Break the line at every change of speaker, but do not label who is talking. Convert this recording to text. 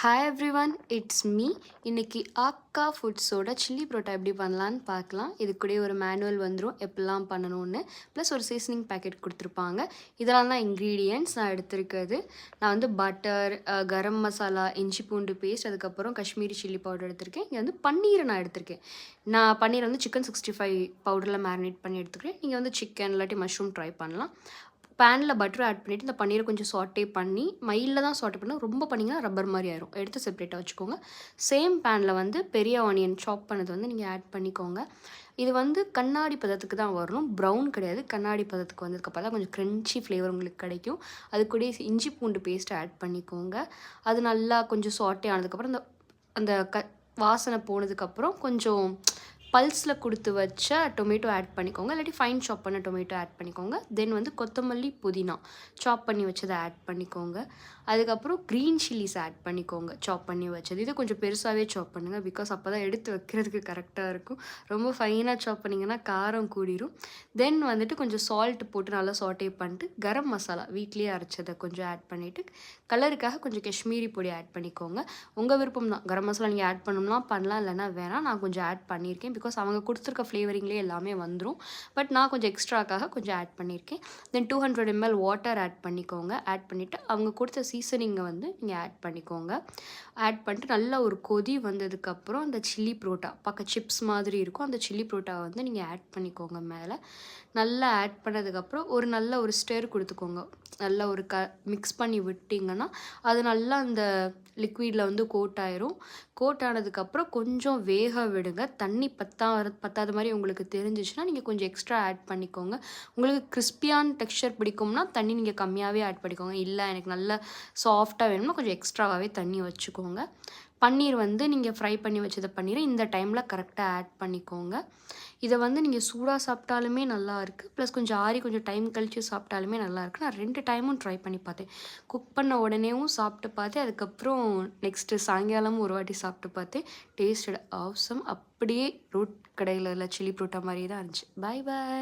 Hi everyone, it's me. இன்னைக்கு ஆக்கா ஃபுட்ஸோட chilli parotta எப்படி பண்ணலான்னு பார்க்கலாம். இது கூட ஒரு மேனுவல் வந்துடும் எப்படிலாம் பண்ணணும்னு, ப்ளஸ் ஒரு சீசனிங் பேக்கெட் கொடுத்துருப்பாங்க. இதெல்லாம் தான் இன்க்ரீடியன்ட்ஸ் நான் எடுத்திருக்கிறது. நான் வந்து பட்டர், கரம் மசாலா, இஞ்சி பூண்டு பேஸ்ட், அதுக்கப்புறம் காஷ்மீரி சில்லி பவுடர் எடுத்திருக்கேன். இங்கே வந்து பன்னீரை நான் எடுத்திருக்கேன். நான் பன்னீர் வந்து சிக்கன் 65 பவுடரில் மேரினேட் பண்ணி எடுத்துக்கிறேன். நீங்கள் வந்து சிக்கன் இல்லாட்டி மஷ்ரூம் ட்ரை பண்ணலாம். பேனில் பட்டர் ஆட் பண்ணிவிட்டு இந்த பன்னீரை கொஞ்சம் சாட்டே பண்ணி மைல்டில் தான் சாட்டே பண்ணணும். ரொம்ப பண்ணிங்கன்னா ரப்பர் மாதிரி ஆயிரும். எடுத்து செப்பரேட்டாக வச்சுக்கோங்க. சேம் பேனில் வந்து பெரிய ஆனியன் சாப் பண்ணது வந்து நீங்கள் ஆட் பண்ணிக்கோங்க. இது வந்து கண்ணாடி பதத்துக்கு தான் வரணும், ப்ரௌன் கிடையாது. கண்ணாடி பதத்துக்கு வந்ததுக்கப்புறம் தான் கொஞ்சம் க்ரன்ச்சி ஃப்ளேவர் உங்களுக்கு கிடைக்கும். அது கூட இஞ்சி பூண்டு பேஸ்ட்டை ஆட் பண்ணிக்கோங்க. அது நல்லா கொஞ்சம் சாட்டே ஆனதுக்கப்புறம் அந்த அந்த வாசனை போனதுக்கப்புறம் கொஞ்சம் பல்ஸில் கொடுத்து வச்ச டொமேட்டோ ஆட் பண்ணிக்கோங்க, இல்லாட்டி ஃபைன் சாப் பண்ண டொமேட்டோ ஆட் பண்ணிக்கோங்க. தென் வந்து கொத்தமல்லி, புதினா சாப் பண்ணி வச்சதை ஆட் பண்ணிக்கோங்க. அதுக்கப்புறம் க்ரீன் சில்லிஸ் ஆட் பண்ணிக்கோங்க, சாப் பண்ணி வச்சது. இது கொஞ்சம் பெருசாகவே சாப் பண்ணுங்கள், பிகாஸ் அப்போ தான் எடுத்து வைக்கிறதுக்கு கரெக்டாக இருக்கும். ரொம்ப ஃபைனாக சாப் பண்ணிங்கன்னா காரம் கூடிரும். தென் வந்துட்டு கொஞ்சம் சால்ட் போட்டு நல்லா சாட்டே பண்ணிட்டு கரம் மசாலா வீட்லேயே அரைச்சதை கொஞ்சம் ஆட் பண்ணிவிட்டு கலருக்காக கொஞ்சம் காஷ்மீரி பொடி ஆட் பண்ணிக்கோங்க. உங்கள் விருப்பம் தான், கரம் மசாலா நீங்கள் ஆட் பண்ணணும்னா பண்ணலாம், இல்லைனா வேணாம். நான் கொஞ்சம் ஆட் பண்ணியிருக்கேன், பிகாஸ் அவங்க கொடுத்துருக்க ஃப்ளேவரிங்லேயே எல்லாமே வந்துடும். பட் நான் கொஞ்சம் எக்ஸ்ட்ராக்காக கொஞ்சம் ஆட் பண்ணியிருக்கேன். தென் 200 ml வாட்டர் ஆட் பண்ணிக்கோங்க. ஆட் பண்ணிவிட்டு அவங்க கொடுத்த சீசனிங்கை வந்து நீங்கள் ஆட் பண்ணிக்கோங்க. ஆட் பண்ணிட்டு நல்லா ஒரு கொதி வந்ததுக்கப்புறம் அந்த சில்லி பரோட்டா பார்க்க சிப்ஸ் மாதிரி இருக்கும், அந்த சில்லி பரோட்டாவை வந்து நீங்கள் ஆட் பண்ணிக்கோங்க மேலே. நல்லா ஆட் பண்ணதுக்கப்புறம் நல்ல ஒரு ஸ்டர் கொடுத்துக்கோங்க. நல்லா ஒரு மிக்ஸ் பண்ணி விட்டிங்கன்னா அது நல்லா அந்த லிக்விடில் வந்து கோட் ஆயிரும். கோட் ஆனதுக்கப்புறம் கொஞ்சம் வேக விடுங்க. தண்ணி பத்தாத மாதிரி உங்களுக்கு தெரிஞ்சிச்சுன்னா நீங்கள் கொஞ்சம் எக்ஸ்ட்ரா ஆட் பண்ணிக்கோங்க. உங்களுக்கு கிறிஸ்பியான டெக்ஸ்சர் பிடிக்கும்னா தண்ணி நீங்கள் கம்மியாகவே ஆட் பண்ணிக்கோங்க. இல்லை எனக்கு நல்லா சாஃப்டாக வேணும்னா கொஞ்சம் எக்ஸ்ட்ராவாகவே தண்ணி வச்சுக்கோங்க. பன்னீர் வந்து நீங்கள் ஃப்ரை பண்ணி வச்சதை பன்னீரை இந்த டைமில் கரெக்டாக ஆட் பண்ணிக்கோங்க. இதை வந்து நீங்கள் சூடாக சாப்பிட்டாலுமே நல்லா இருக்குது, ப்ளஸ் கொஞ்சம் ஆறி கொஞ்சம் டைம் கழித்து சாப்பிட்டாலுமே நல்லாயிருக்கு. நான் 2 டைமும் ட்ரை பண்ணி பார்த்தேன். குக் பண்ண உடனேவும் சாப்பிட்டு பார்த்தேன், அதுக்கப்புறம் நெக்ஸ்ட்டு சாயங்காலமும் ஒரு வாட்டி சாப்பிட்டு பார்த்தேன். Tasted awesome. அப்படியே ரோட் கடையில் உள்ள சில்லி பரோட்டா மாதிரியே தான் இருந்துச்சு. பாய் பாய்.